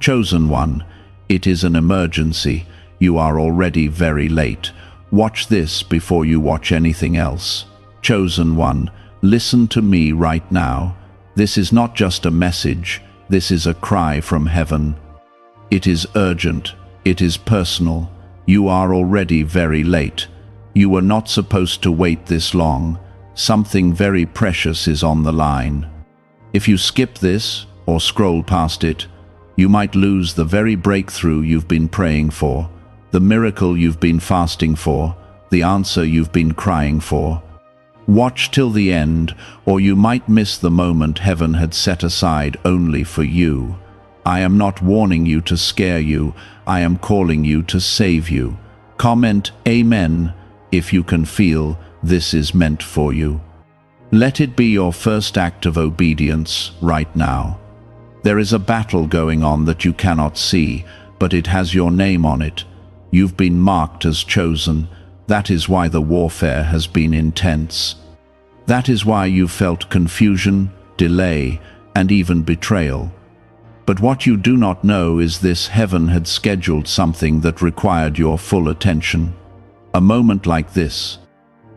Chosen one, it is an emergency. You are already very late. Watch this before you watch anything else. Chosen one, listen to me right now. This is not just a message, this is a cry from heaven. It is urgent, it is personal. You are already very late. You were not supposed to wait this long. Something very precious is on the line. If you skip this or scroll past it, you might lose the very breakthrough you've been praying for, the miracle you've been fasting for, the answer you've been crying for. Watch till the end, or you might miss the moment heaven had set aside only for you. I am not warning you to scare you, I am calling you to save you. Comment Amen if you can feel this is meant for you. Let it be your first act of obedience right now. There is a battle going on that you cannot see, but it has your name on it. You've been marked as chosen. That is why the warfare has been intense. That is why you've felt confusion, delay, and even betrayal. But what you do not know is this: heaven had scheduled something that required your full attention. A moment like this,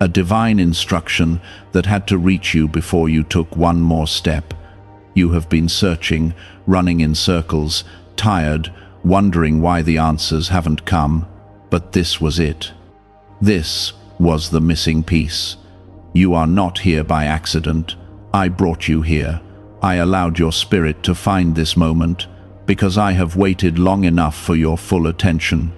a divine instruction that had to reach you before you took one more step. You have been searching, running in circles, tired, wondering why the answers haven't come. But this was it. This was the missing piece. You are not here by accident. I brought you here. I allowed your spirit to find this moment because I have waited long enough for your full attention.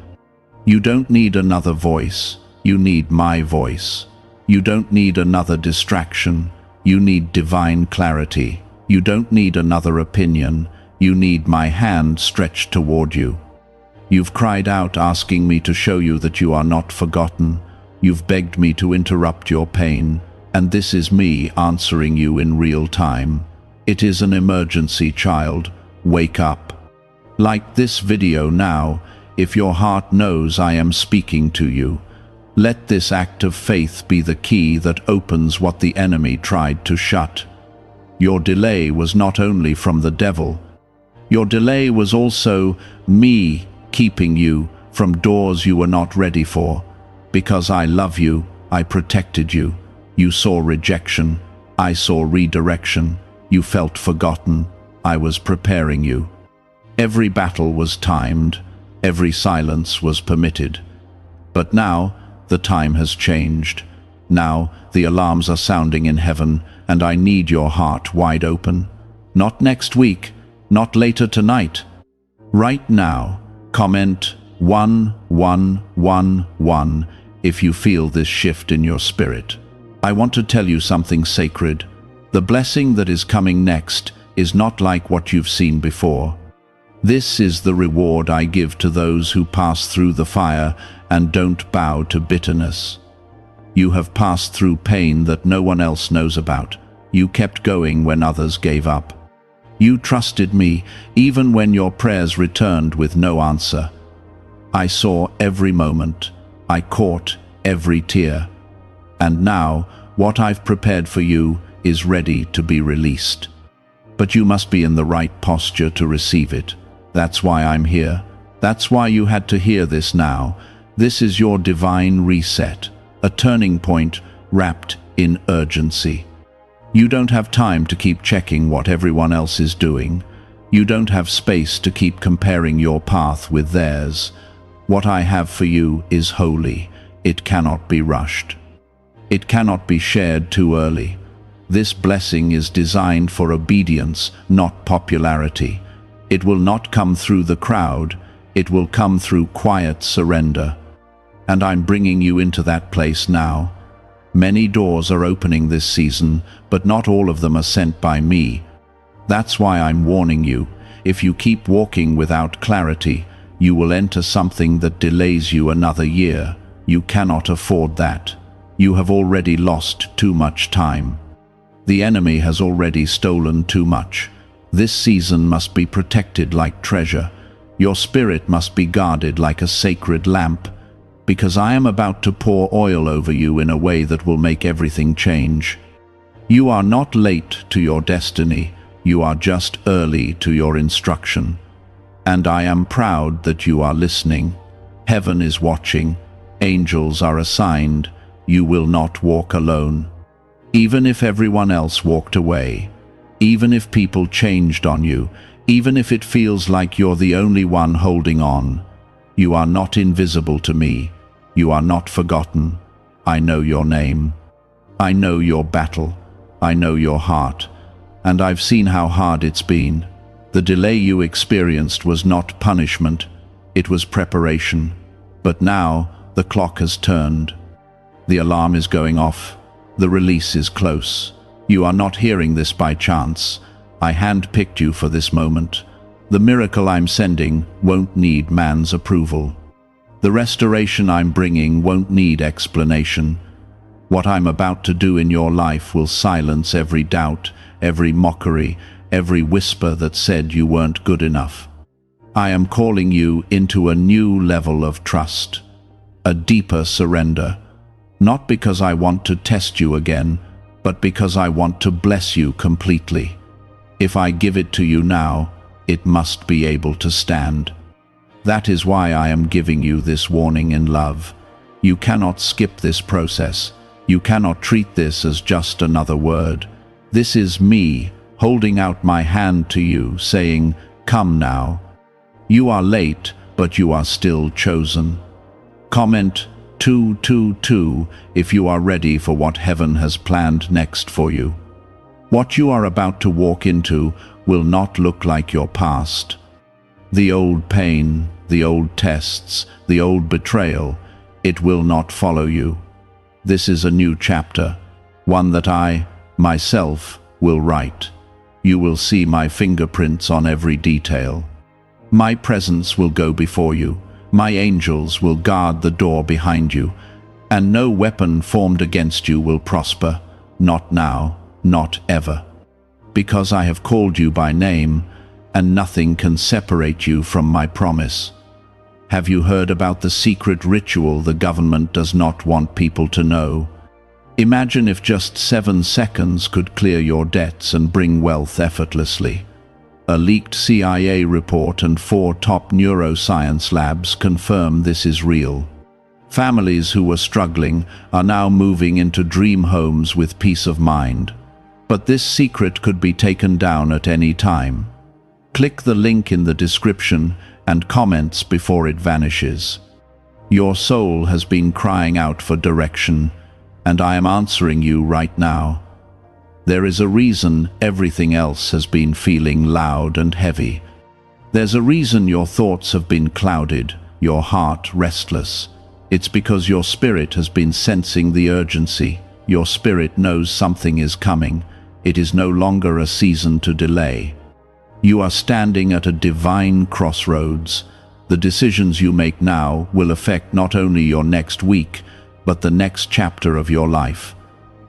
You don't need another voice. You need my voice. You don't need another distraction. You need divine clarity. You don't need another opinion. You need my hand stretched toward you. You've cried out asking me to show you that you are not forgotten. You've begged me to interrupt your pain, and this is me answering you in real time. It is an emergency, child. Wake up. Like this video now, if your heart knows I am speaking to you. Let this act of faith be the key that opens what the enemy tried to shut. Your delay was not only from the devil. Your delay was also me keeping you from doors you were not ready for. Because I love you, I protected you. You saw rejection, I saw redirection. You felt forgotten, I was preparing you. Every battle was timed, every silence was permitted. But now, the time has changed. Now, the alarms are sounding in heaven, and I need your heart wide open. Not next week, not later tonight. Right now, comment 1111 if you feel this shift in your spirit. I want to tell you something sacred. The blessing that is coming next is not like what you've seen before. This is the reward I give to those who pass through the fire and don't bow to bitterness. You have passed through pain that no one else knows about. You kept going when others gave up. You trusted me even when your prayers returned with no answer. I saw every moment. I caught every tear. And now, what I've prepared for you is ready to be released. But you must be in the right posture to receive it. That's why I'm here. That's why you had to hear this now. This is your divine reset, a turning point wrapped in urgency. You don't have time to keep checking what everyone else is doing. You don't have space to keep comparing your path with theirs. What I have for you is holy. It cannot be rushed. It cannot be shared too early. This blessing is designed for obedience, not popularity. It will not come through the crowd. It will come through quiet surrender. And I'm bringing you into that place now. Many doors are opening this season, but not all of them are sent by me. That's why I'm warning you. If you keep walking without clarity, you will enter something that delays you another year. You cannot afford that. You have already lost too much time. The enemy has already stolen too much. This season must be protected like treasure. Your spirit must be guarded like a sacred lamp, because I am about to pour oil over you in a way that will make everything change. You are not late to your destiny. You are just early to your instruction. And I am proud that you are listening. Heaven is watching. Angels are assigned. You will not walk alone. Even if everyone else walked away, even if people changed on you, even if it feels like you're the only one holding on, you are not invisible to me. You are not forgotten. I know your name. I know your battle. I know your heart. And I've seen how hard it's been. The delay you experienced was not punishment. It was preparation. But now the clock has turned. The alarm is going off. The release is close. You are not hearing this by chance. I handpicked you for this moment. The miracle I'm sending won't need man's approval. The restoration I'm bringing won't need explanation. What I'm about to do in your life will silence every doubt, every mockery, every whisper that said you weren't good enough. I am calling you into a new level of trust, a deeper surrender. Not because I want to test you again, but because I want to bless you completely. If I give it to you now, it must be able to stand. That is why I am giving you this warning in love. You cannot skip this process. You cannot treat this as just another word. This is me holding out my hand to you, saying, "Come now." You are late, but you are still chosen. Comment 222 if you are ready for what heaven has planned next for you. What you are about to walk into will not look like your past. The old pain, the old tests, the old betrayal, it will not follow you. This is a new chapter, one that I, myself, will write. You will see my fingerprints on every detail. My presence will go before you. My angels will guard the door behind you, and no weapon formed against you will prosper, not now, not ever. Because I have called you by name, and nothing can separate you from my promise. Have you heard about the secret ritual the government does not want people to know? Imagine if just 7 seconds could clear your debts and bring wealth effortlessly. A leaked CIA report and 4 top neuroscience labs confirm this is real. Families who were struggling are now moving into dream homes with peace of mind. But this secret could be taken down at any time. Click the link in the description and comments before it vanishes. Your soul has been crying out for direction, and I am answering you right now. There is a reason everything else has been feeling loud and heavy. There's a reason your thoughts have been clouded, your heart restless. It's because your spirit has been sensing the urgency. Your spirit knows something is coming. It is no longer a season to delay. You are standing at a divine crossroads. The decisions you make now will affect not only your next week, but the next chapter of your life.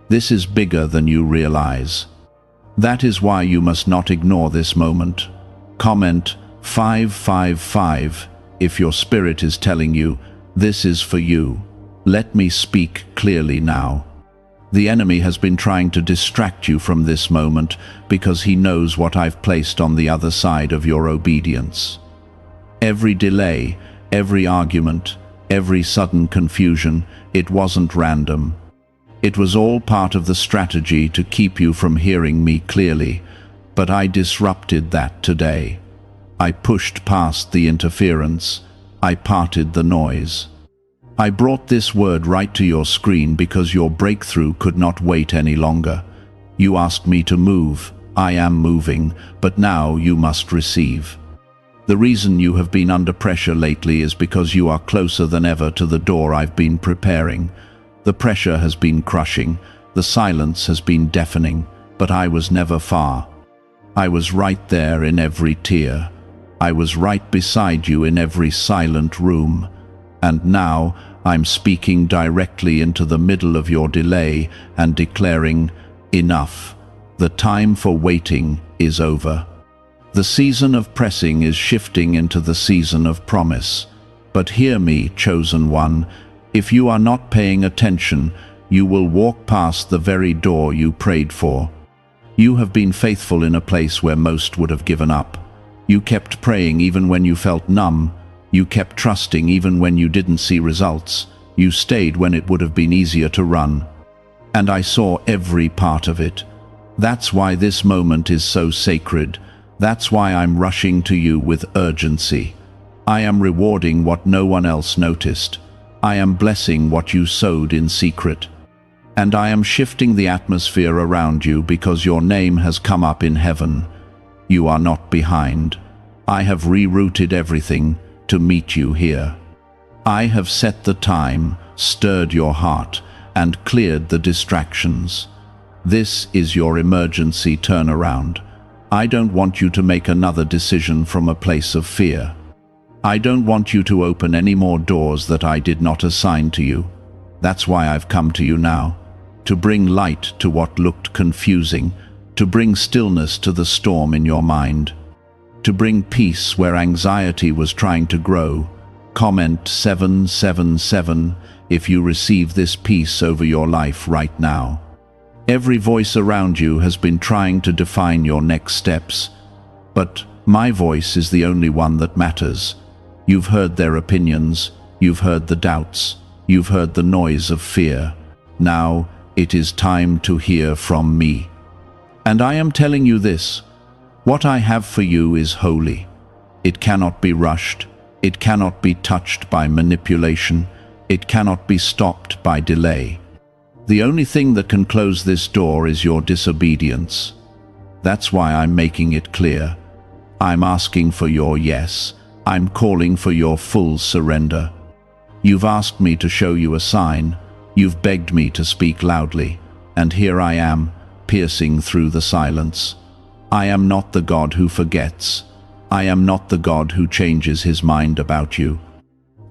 This is bigger than you realize. That is why you must not ignore this moment. Comment 555 if your spirit is telling you, this is for you. Let me speak clearly now. The enemy has been trying to distract you from this moment because he knows what I've placed on the other side of your obedience. Every delay, every argument, every sudden confusion, it wasn't random. It was all part of the strategy to keep you from hearing me clearly, but I disrupted that today. I pushed past the interference. I parted the noise. I brought this word right to your screen because your breakthrough could not wait any longer. You asked me to move. I am moving, but now you must receive. The reason you have been under pressure lately is because you are closer than ever to the door I've been preparing. The pressure has been crushing, the silence has been deafening, but I was never far. I was right there in every tear. I was right beside you in every silent room. And now I'm speaking directly into the middle of your delay and declaring, enough. The time for waiting is over. The season of pressing is shifting into the season of promise. But hear me, chosen one. If you are not paying attention, you will walk past the very door you prayed for. You have been faithful in a place where most would have given up. You kept praying even when you felt numb. You kept trusting even when you didn't see results. You stayed when it would have been easier to run. And I saw every part of it. That's why this moment is so sacred. That's why I'm rushing to you with urgency. I am rewarding what no one else noticed. I am blessing what you sowed in secret. And I am shifting the atmosphere around you because your name has come up in heaven. You are not behind. I have rerouted everything to meet you here. I have set the time, stirred your heart, and cleared the distractions. This is your emergency turnaround. I don't want you to make another decision from a place of fear. I don't want you to open any more doors that I did not assign to you. That's why I've come to you now, to bring light to what looked confusing, to bring stillness to the storm in your mind, to bring peace where anxiety was trying to grow. Comment 777 if you receive this peace over your life right now. Every voice around you has been trying to define your next steps, but my voice is the only one that matters. You've heard their opinions, you've heard the doubts, you've heard the noise of fear. Now it is time to hear from me. And I am telling you this: what I have for you is holy. It cannot be rushed. It cannot be touched by manipulation. It cannot be stopped by delay. The only thing that can close this door is your disobedience. That's why I'm making it clear. I'm asking for your yes. I'm calling for your full surrender. You've asked me to show you a sign. You've begged me to speak loudly. And here I am, piercing through the silence. I am not the God who forgets. I am not the God who changes his mind about you.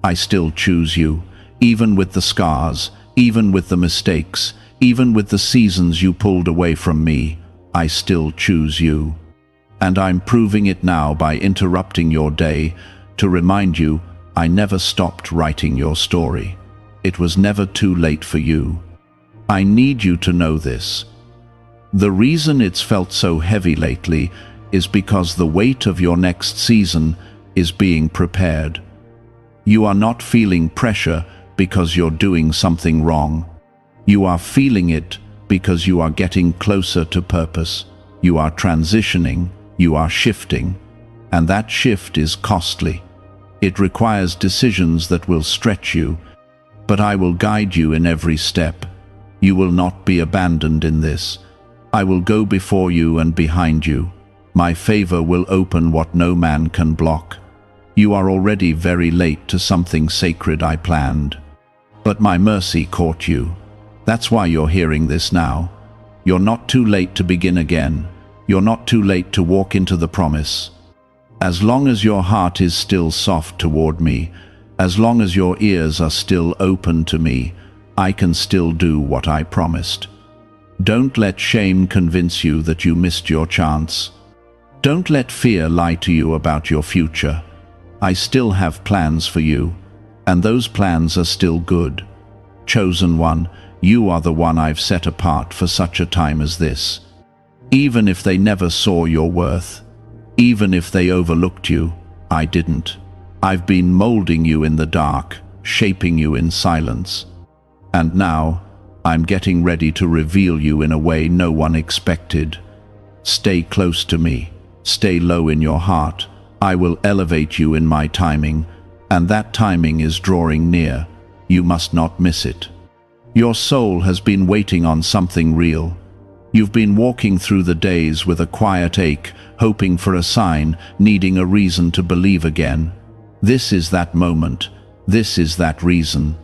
I still choose you, even with the scars, even with the mistakes, even with the seasons you pulled away from me. I still choose you. And I'm proving it now by interrupting your day to remind you I never stopped writing your story. It was never too late for you. I need you to know this. The reason it's felt so heavy lately is because the weight of your next season is being prepared. You are not feeling pressure because you're doing something wrong. You are feeling it because you are getting closer to purpose. You are transitioning, you are shifting, and that shift is costly. It requires decisions that will stretch you, but I will guide you in every step. You will not be abandoned in this. I will go before you and behind you. My favor will open what no man can block. You are already very late to something sacred I planned. But my mercy caught you. That's why you're hearing this now. You're not too late to begin again. You're not too late to walk into the promise. As long as your heart is still soft toward me, as long as your ears are still open to me, I can still do what I promised. Don't let shame convince you that you missed your chance. Don't let fear lie to you about your future. I still have plans for you, and those plans are still good. Chosen one, you are the one I've set apart for such a time as this. Even if they never saw your worth, even if they overlooked you, I didn't. I've been molding you in the dark, shaping you in silence. And now, I'm getting ready to reveal you in a way no one expected. Stay close to me. Stay low in your heart. I will elevate you in my timing, and that timing is drawing near. You must not miss it. Your soul has been waiting on something real. You've been walking through the days with a quiet ache, hoping for a sign, needing a reason to believe again. This is that moment. This is that reason.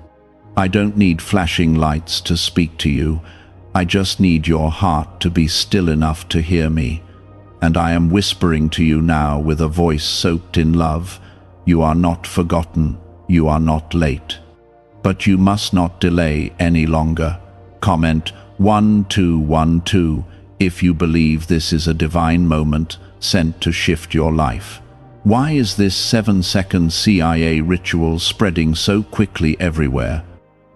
I don't need flashing lights to speak to you. I just need your heart to be still enough to hear me. And I am whispering to you now with a voice soaked in love. You are not forgotten. You are not late. But you must not delay any longer. Comment 1212 if you believe this is a divine moment sent to shift your life. Why is this 7-second CIA ritual spreading so quickly everywhere?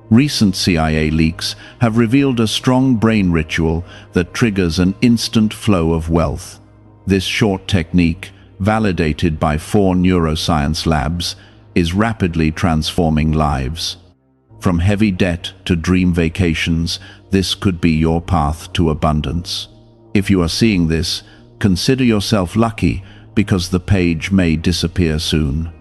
Recent CIA leaks have revealed a strong brain ritual that triggers an instant flow of wealth. This short technique, validated by 4 neuroscience labs, is rapidly transforming lives. From heavy debt to dream vacations, this could be your path to abundance. If you are seeing this, consider yourself lucky, because the page may disappear soon.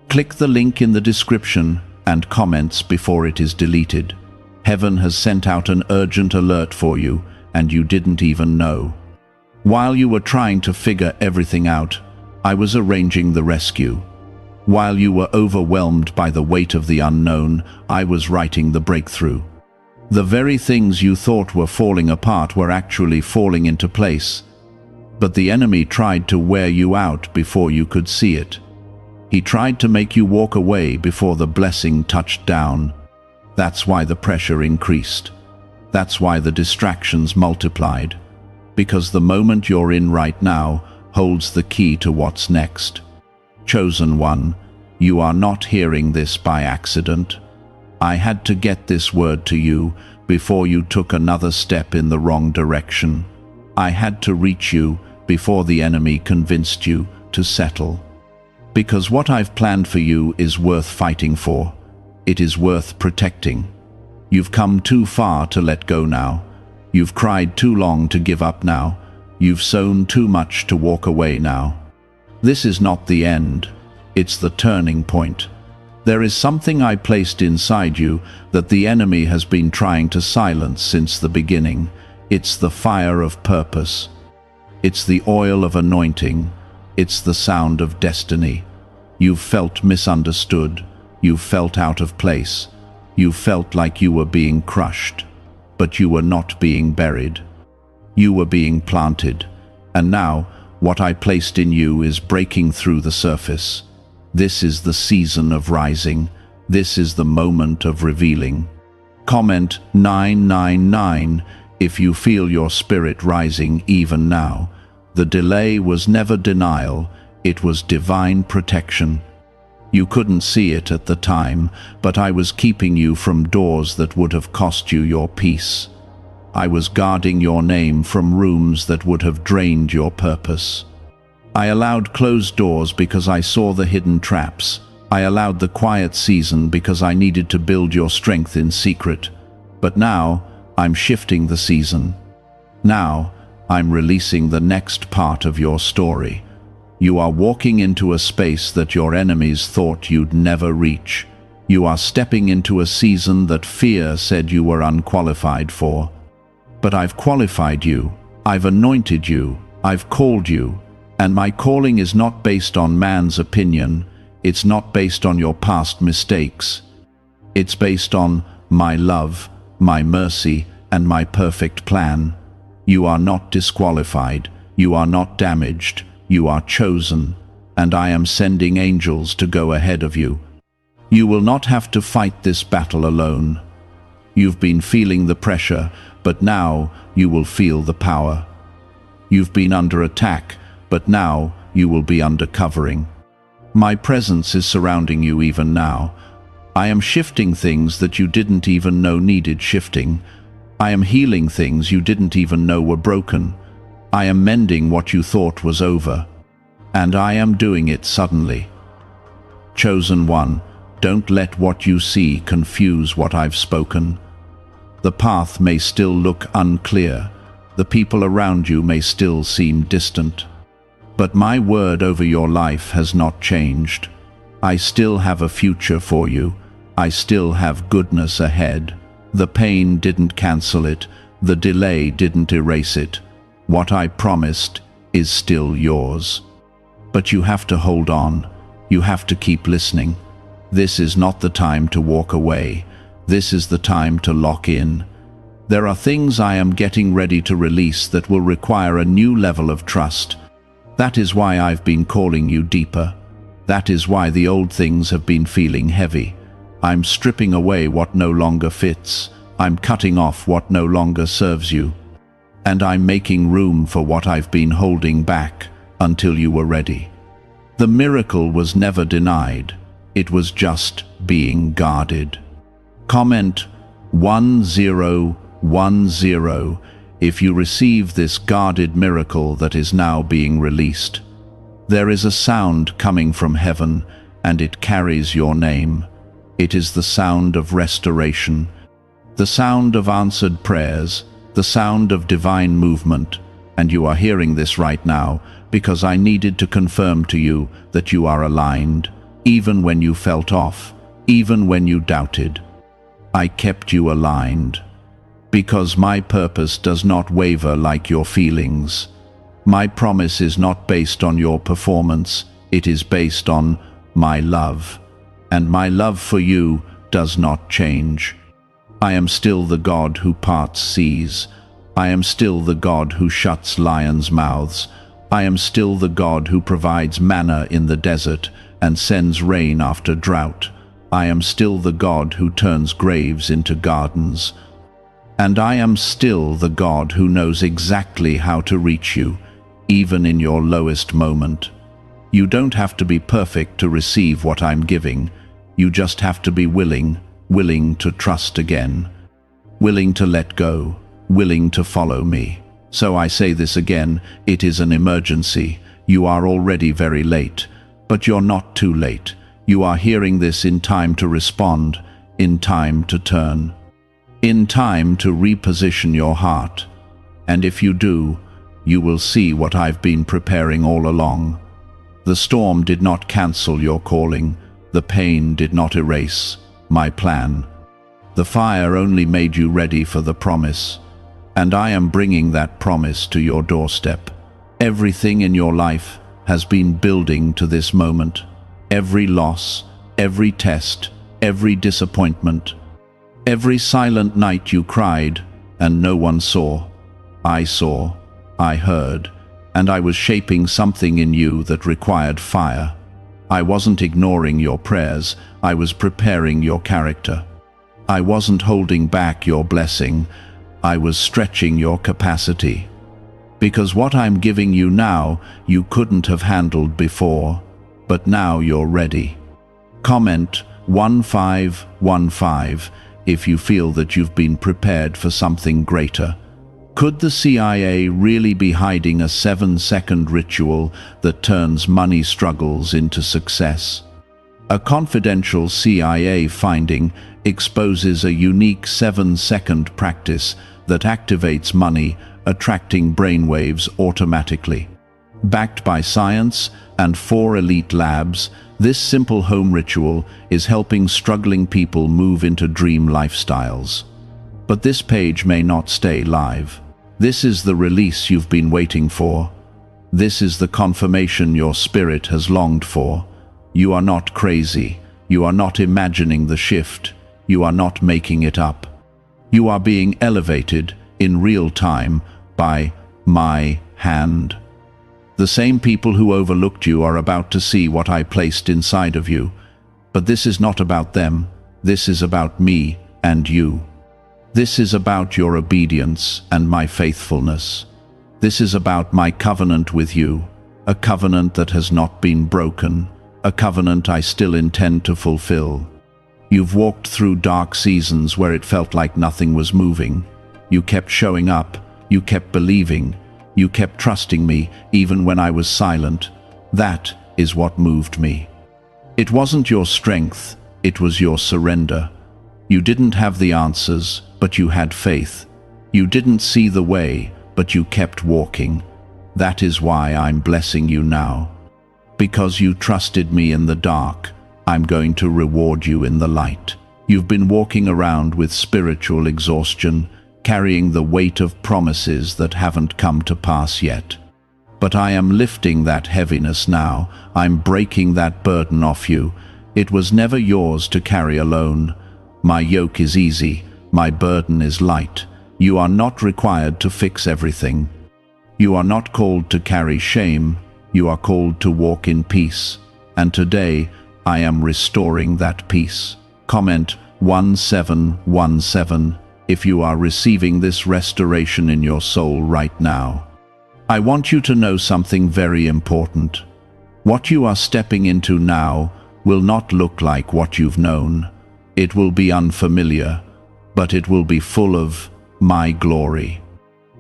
Click the link in the description and comments before it is deleted. Heaven has sent out an urgent alert for you, and you didn't even know. While you were trying to figure everything out, I was arranging the rescue. While you were overwhelmed by the weight of the unknown, I was writing the breakthrough. The very things you thought were falling apart were actually falling into place. But the enemy tried to wear you out before you could see it. He tried to make you walk away before the blessing touched down. That's why the pressure increased. That's why the distractions multiplied. Because the moment you're in right now holds the key to what's next. Chosen one, you are not hearing this by accident. I had to get this word to you before you took another step in the wrong direction. I had to reach you before the enemy convinced you to settle. Because what I've planned for you is worth fighting for. It is worth protecting. You've come too far to let go now. You've cried too long to give up now. You've sown too much to walk away now. This is not the end. It's the turning point. There is something I placed inside you that the enemy has been trying to silence since the beginning. It's the fire of purpose. It's the oil of anointing. It's the sound of destiny. You've felt misunderstood. You've felt out of place. You felt like you were being crushed. But you were not being buried. You were being planted. And now, what I placed in you is breaking through the surface. This is the season of rising. This is the moment of revealing. Comment 999 if you feel your spirit rising even now. The delay was never denial, it was divine protection. You couldn't see it at the time, but I was keeping you from doors that would have cost you your peace. I was guarding your name from rooms that would have drained your purpose. I allowed closed doors because I saw the hidden traps. I allowed the quiet season because I needed to build your strength in secret. But now, I'm shifting the season. Now, I'm releasing the next part of your story. You are walking into a space that your enemies thought you'd never reach. You are stepping into a season that fear said you were unqualified for. But I've qualified you. I've anointed you. I've called you. And my calling is not based on man's opinion. It's not based on your past mistakes. It's based on my love, my mercy, and my perfect plan. You are not disqualified. You are not damaged. You are chosen. And I am sending angels to go ahead of you. You will not have to fight this battle alone. You've been feeling the pressure, but now you will feel the power. You've been under attack, but now you will be under covering. My presence is surrounding you even now. I am shifting things that you didn't even know needed shifting. I am healing things you didn't even know were broken. I am mending what you thought was over. And I am doing it suddenly. Chosen one, don't let what you see confuse what I've spoken. The path may still look unclear. The people around you may still seem distant. But my word over your life has not changed. I still have a future for you. I still have goodness ahead. The pain didn't cancel it. The delay didn't erase it. What I promised is still yours. But you have to hold on. You have to keep listening. This is not the time to walk away. This is the time to lock in. There are things I am getting ready to release that will require a new level of trust. That is why I've been calling you deeper. That is why the old things have been feeling heavy. I'm stripping away what no longer fits. I'm cutting off what no longer serves you. And I'm making room for what I've been holding back until you were ready. The miracle was never denied. It was just being guarded. Comment 1010 if you receive this guarded miracle that is now being released. There is a sound coming from heaven, and it carries your name. It is the sound of restoration, the sound of answered prayers, the sound of divine movement, and you are hearing this right now because I needed to confirm to you that you are aligned, even when you felt off, even when you doubted. I kept you aligned, because my purpose does not waver like your feelings. My promise is not based on your performance, it is based on my love, and my love for you does not change. I am still the God who parts seas. I am still the God who shuts lions' mouths. I am still the God who provides manna in the desert and sends rain after drought. I am still the God who turns graves into gardens. And I am still the God who knows exactly how to reach you, even in your lowest moment. You don't have to be perfect to receive what I'm giving. You just have to be willing to trust again, willing to let go, willing to follow me. So I say this again, it is an emergency. You are already very late, but you're not too late. You are hearing this in time to respond, in time to turn, in time to reposition your heart. And if you do, you will see what I've been preparing all along. The storm did not cancel your calling. The pain did not erase my plan. The fire only made you ready for the promise. And I am bringing that promise to your doorstep. Everything in your life has been building to this moment. Every loss, every test, every disappointment, every silent night you cried and no one saw. I saw, I heard, and I was shaping something in you that required fire. I wasn't ignoring your prayers, I was preparing your character. I wasn't holding back your blessing, I was stretching your capacity. Because what I'm giving you now, you couldn't have handled before, but now you're ready. Comment 1515 if you feel that you've been prepared for something greater. Could the CIA really be hiding a 7-second ritual that turns money struggles into success? A confidential CIA finding exposes a unique 7-second practice that activates money, attracting brainwaves automatically. Backed by science and 4 elite labs, this simple home ritual is helping struggling people move into dream lifestyles. But this page may not stay live. This is the release you've been waiting for. This is the confirmation your spirit has longed for. You are not crazy. You are not imagining the shift. You are not making it up. You are being elevated in real time by my hand. The same people who overlooked you are about to see what I placed inside of you. But this is not about them. This is about me and you. This is about your obedience and my faithfulness. This is about my covenant with you, a covenant that has not been broken, a covenant I still intend to fulfill. You've walked through dark seasons where it felt like nothing was moving. You kept showing up, you kept believing, you kept trusting me even when I was silent. That is what moved me. It wasn't your strength, it was your surrender. You didn't have the answers, but you had faith. You didn't see the way, but you kept walking. That is why I'm blessing you now. Because you trusted me in the dark, I'm going to reward you in the light. You've been walking around with spiritual exhaustion, carrying the weight of promises that haven't come to pass yet. But I am lifting that heaviness now. I'm breaking that burden off you. It was never yours to carry alone. My yoke is easy. My burden is light. You are not required to fix everything. You are not called to carry shame. You are called to walk in peace. And today, I am restoring that peace. Comment 1717 if you are receiving this restoration in your soul right now. I want you to know something very important. What you are stepping into now will not look like what you've known. It will be unfamiliar, but it will be full of my glory.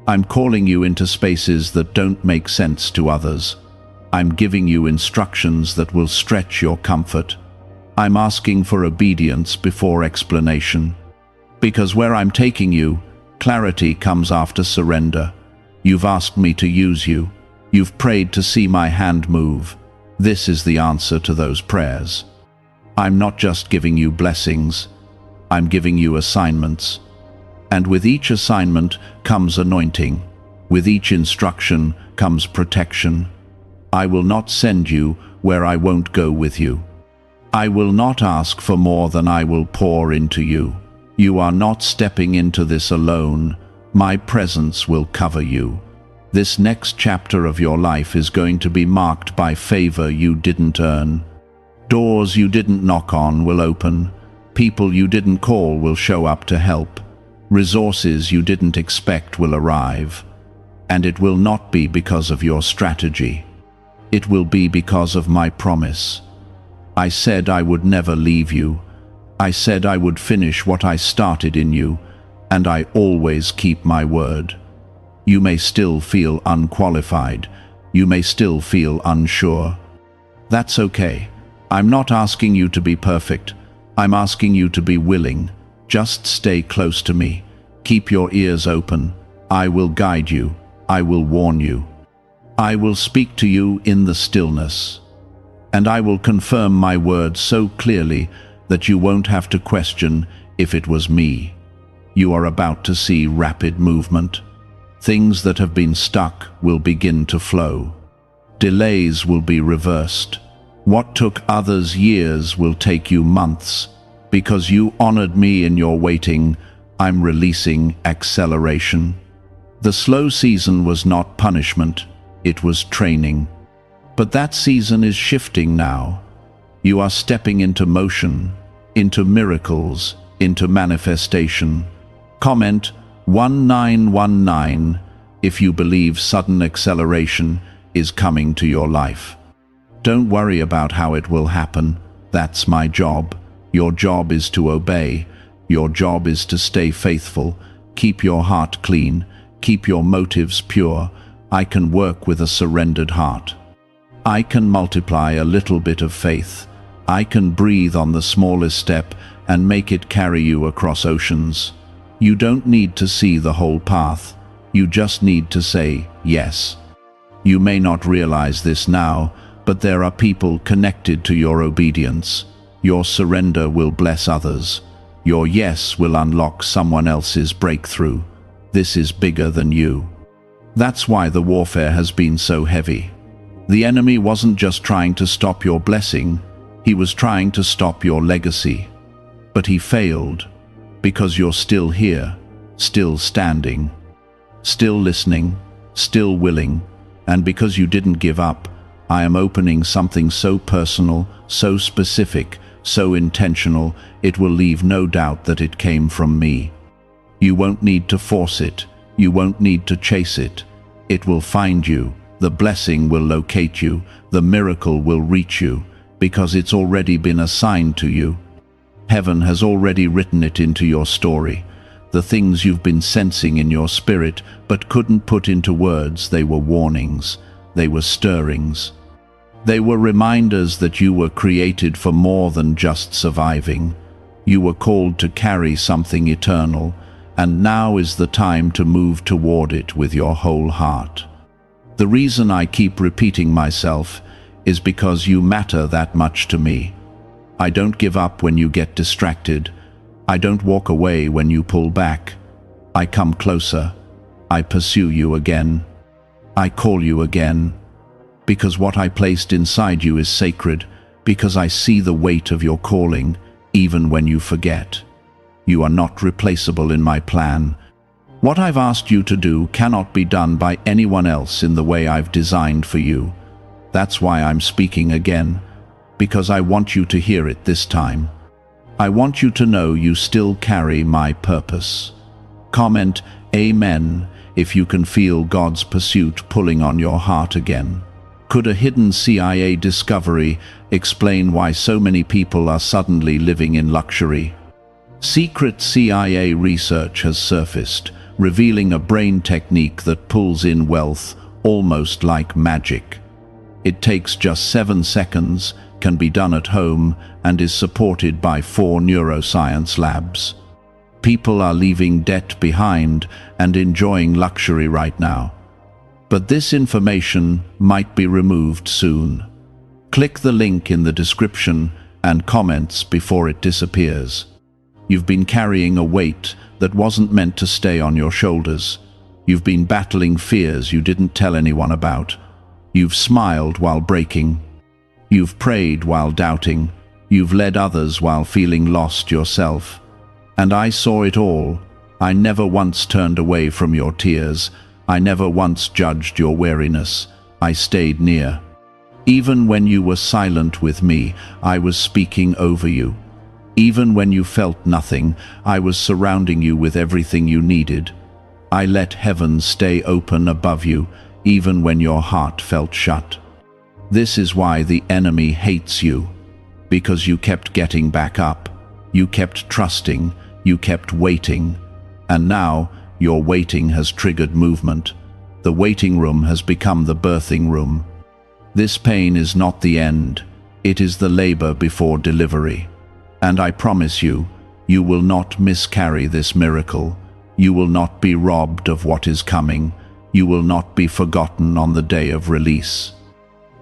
I'm calling you into spaces that don't make sense to others. I'm giving you instructions that will stretch your comfort. I'm asking for obedience before explanation. Because where I'm taking you, clarity comes after surrender. You've asked me to use you. You've prayed to see my hand move. This is the answer to those prayers. I'm not just giving you blessings. I'm giving you assignments. And with each assignment comes anointing. With each instruction comes protection. I will not send you where I won't go with you. I will not ask for more than I will pour into you. You are not stepping into this alone. My presence will cover you. This next chapter of your life is going to be marked by favor you didn't earn. Doors you didn't knock on will open. People you didn't call will show up to help. Resources you didn't expect will arrive. And it will not be because of your strategy. It will be because of my promise. I said I would never leave you. I said I would finish what I started in you, and I always keep my word. You may still feel unqualified. You may still feel unsure. That's okay. I'm not asking you to be perfect. I'm asking you to be willing. Just stay close to me. Keep your ears open. I will guide you. I will warn you. I will speak to you in the stillness. And I will confirm my words so clearly that you won't have to question if it was me. You are about to see rapid movement. Things that have been stuck will begin to flow. Delays will be reversed. What took others years will take you months. Because you honored me in your waiting, I'm releasing acceleration. The slow season was not punishment, it was training. But that season is shifting now. You are stepping into motion, into miracles, into manifestation. Comment 1919 if you believe sudden acceleration is coming to your life. Don't worry about how it will happen. That's my job. Your job is to obey. Your job is to stay faithful. Keep your heart clean. Keep your motives pure. I can work with a surrendered heart. I can multiply a little bit of faith. I can breathe on the smallest step and make it carry you across oceans. You don't need to see the whole path. You just need to say yes. You may not realize this now, but there are people connected to your obedience. Your surrender will bless others. Your yes will unlock someone else's breakthrough. This is bigger than you. That's why the warfare has been so heavy. The enemy wasn't just trying to stop your blessing, he was trying to stop your legacy. But he failed, because you're still here, still standing, still listening, still willing, and because you didn't give up, I am opening something so personal, so specific, so intentional, it will leave no doubt that it came from me. You won't need to force it. You won't need to chase it. It will find you. The blessing will locate you. The miracle will reach you, because it's already been assigned to you. Heaven has already written it into your story. The things you've been sensing in your spirit but couldn't put into words, they were warnings. They were stirrings. They were reminders that you were created for more than just surviving. You were called to carry something eternal, and now is the time to move toward it with your whole heart. The reason I keep repeating myself is because you matter that much to me. I don't give up when you get distracted. I don't walk away when you pull back. I come closer. I pursue you again. I call you again. Because what I placed inside you is sacred, because I see the weight of your calling, even when you forget. You are not replaceable in my plan. What I've asked you to do cannot be done by anyone else in the way I've designed for you. That's why I'm speaking again, because I want you to hear it this time. I want you to know you still carry my purpose. Comment Amen if you can feel God's pursuit pulling on your heart again. Could a hidden CIA discovery explain why so many people are suddenly living in luxury? Secret CIA research has surfaced, revealing a brain technique that pulls in wealth almost like magic. It takes just 7 seconds, can be done at home, and is supported by 4 neuroscience labs. People are leaving debt behind and enjoying luxury right now. But this information might be removed soon. Click the link in the description and comments before it disappears. You've been carrying a weight that wasn't meant to stay on your shoulders. You've been battling fears you didn't tell anyone about. You've smiled while breaking. You've prayed while doubting. You've led others while feeling lost yourself. And I saw it all. I never once turned away from your tears. I never once judged your weariness. I stayed near. Even when you were silent with me, I was speaking over you. Even when you felt nothing, I was surrounding you with everything you needed. I let heaven stay open above you, even when your heart felt shut. This is why the enemy hates you, because you kept getting back up. You kept trusting, you kept waiting, and now your waiting has triggered movement. The waiting room has become the birthing room. This pain is not the end, it is the labor before delivery. And I promise you, you will not miscarry this miracle. You will not be robbed of what is coming. You will not be forgotten on the day of release.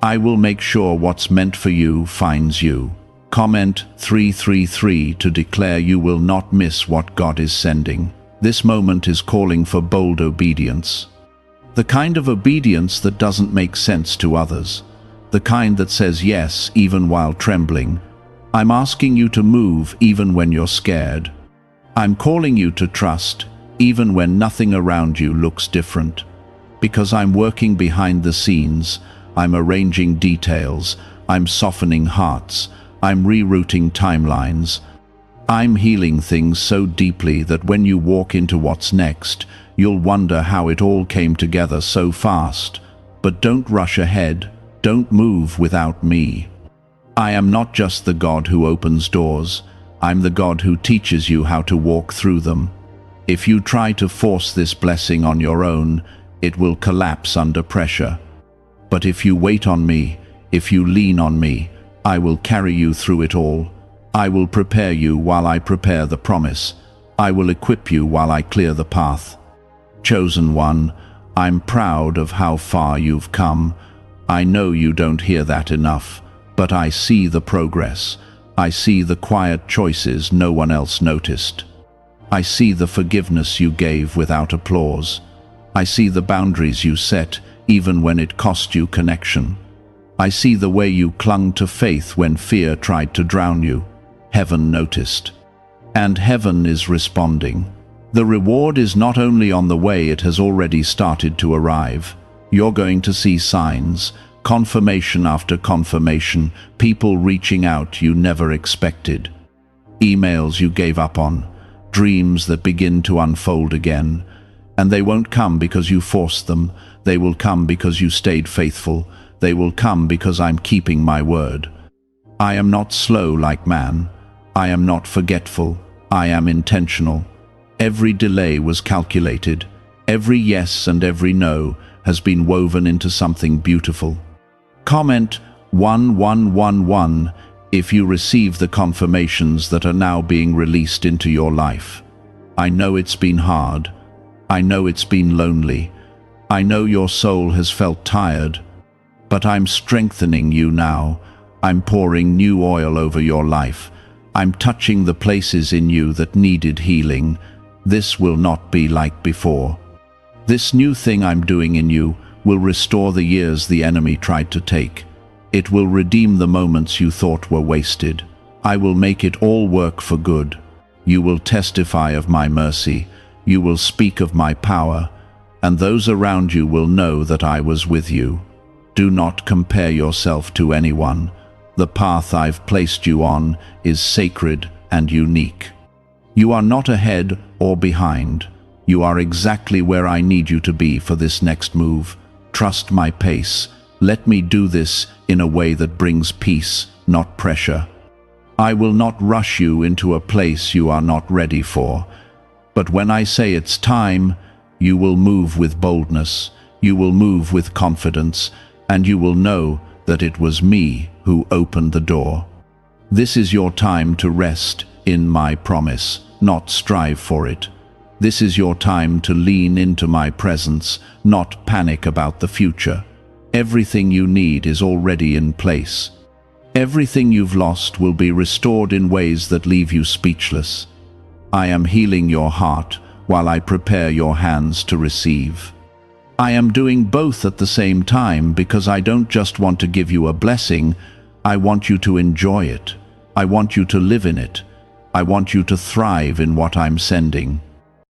I will make sure what's meant for you finds you. Comment 333 to declare you will not miss what God is sending. This moment is calling for bold obedience. The kind of obedience that doesn't make sense to others. The kind that says yes even while trembling. I'm asking you to move even when you're scared. I'm calling you to trust even when nothing around you looks different. Because I'm working behind the scenes, I'm arranging details, I'm softening hearts, I'm rerouting timelines. I'm healing things so deeply that when you walk into what's next, you'll wonder how it all came together so fast. But don't rush ahead, don't move without me. I am not just the God who opens doors, I'm the God who teaches you how to walk through them. If you try to force this blessing on your own, it will collapse under pressure. But if you wait on me, if you lean on me, I will carry you through it all. I will prepare you while I prepare the promise. I will equip you while I clear the path. Chosen one, I'm proud of how far you've come. I know you don't hear that enough, but I see the progress. I see the quiet choices no one else noticed. I see the forgiveness you gave without applause. I see the boundaries you set even when it cost you connection. I see the way you clung to faith when fear tried to drown you. Heaven noticed. And heaven is responding. The reward is not only on the way, it has already started to arrive. You're going to see signs, confirmation after confirmation, people reaching out you never expected. Emails you gave up on, dreams that begin to unfold again. And they won't come because you forced them. They will come because you stayed faithful. They will come because I'm keeping my word. I am not slow like man. I am not forgetful. I am intentional. Every delay was calculated. Every yes and every no has been woven into something beautiful. Comment 1111 if you receive the confirmations that are now being released into your life. I know it's been hard. I know it's been lonely. I know your soul has felt tired. But I'm strengthening you now. I'm pouring new oil over your life. I'm touching the places in you that needed healing. This will not be like before. This new thing I'm doing in you will restore the years the enemy tried to take. It will redeem the moments you thought were wasted. I will make it all work for good. You will testify of my mercy. You will speak of my power, and those around you will know that I was with you. Do not compare yourself to anyone. The path I've placed you on is sacred and unique. You are not ahead or behind. You are exactly where I need you to be for this next move. Trust my pace. Let me do this in a way that brings peace, not pressure. I will not rush you into a place you are not ready for. But when I say it's time, you will move with boldness, you will move with confidence, and you will know that it was me who opened the door. This is your time to rest in my promise, not strive for it. This is your time to lean into my presence, not panic about the future. Everything you need is already in place. Everything you've lost will be restored in ways that leave you speechless. I am healing your heart while I prepare your hands to receive. I am doing both at the same time because I don't just want to give you a blessing, I want you to enjoy it. I want you to live in it. I want you to thrive in what I'm sending.